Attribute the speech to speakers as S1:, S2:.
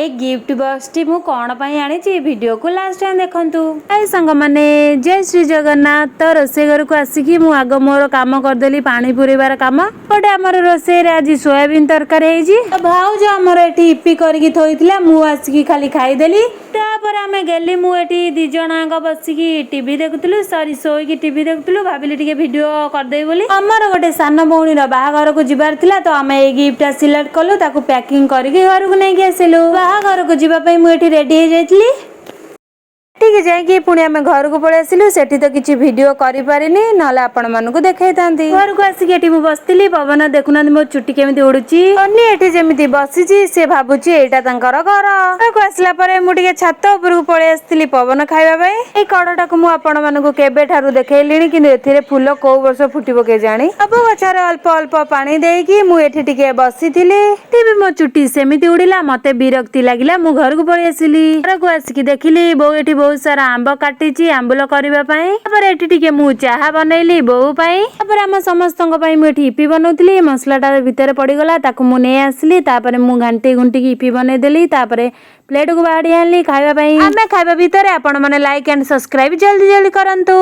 S1: A gift box T मु कौन पाई आनी वीडियो को लास्ट टाइम देखंतु। ए संग माने जय श्री जगन्नाथ। तो रोसे घर को आसिकी मु आग मोर काम करदेली पानी पुरेबार काम बट आमर रोसे रे आज सोयाबीन तरकारी हेजी। भाउज आमर एठी इपी करके थोइथिला मु आसिकी खाली खाइदेली। तापर आमे गेली मु एठी दी जणांग बसिकी टीवी देखुतलु सॉरी सोईकी टीवी देखुतलु भाबिली टिके वीडियो करदेई बोली। हमर गोटे सान भौणी रो बाहाघर को जिबार थिला तो आमे ए गिफ्ट सिलेक्ट कलु ताकू पैकिंग करके घर को नै आसिलु। बाहाघर को जीवा पई मु एठी रेडी हे जाइतली। ठीक जाइए पुणी आम घर को पलि आसिलु। सेठी तो किछि वीडियो करि पारिनी नले आपण मानकु देखाई तांती। घर को आसिक एठी मु बसतिली पवन देखुना मो चुटी केमिति उडुची। अन्नी एठी जेमिति बसिची से भाबुची एटा तांकर घर। घर को आसला परे मु टिके छात ऊपर को पलि आस्तिली पवन खाइबा पई। ए कड़टा को मु आपण मानकु केबे ठारु देखाइलिनी किंतु एथिरे फूल को वर्ष फुटिबो के जानी। अब गछारे अल्प अल्प पानी देइकी मु एठी टिके बसिथिली। टीवी मो चुटी सेमिति उडिला मते विरक्ति लागिला मु घर को पलि आसिली। घर को आसिकी देखिली बो एठी बहुत सारा आंब काटिची आंबुल करबा पई। तापर एठी टिके मु चाहा बनैली बो पई। तापर हम समस्तंग पई मु एठी इपी बनौतली। मसलाटा भीतर पड़ी गला ताकू मु नै आसली। तापर मु घंटी गुंटी की इपी बनै देली। तापर प्लेट को बाड़ी आनली खाइबा पई। हमें खाइबा भीतर आपण माने लाइक एंड सब्सक्राइब जल्दी जल्दी करंतु।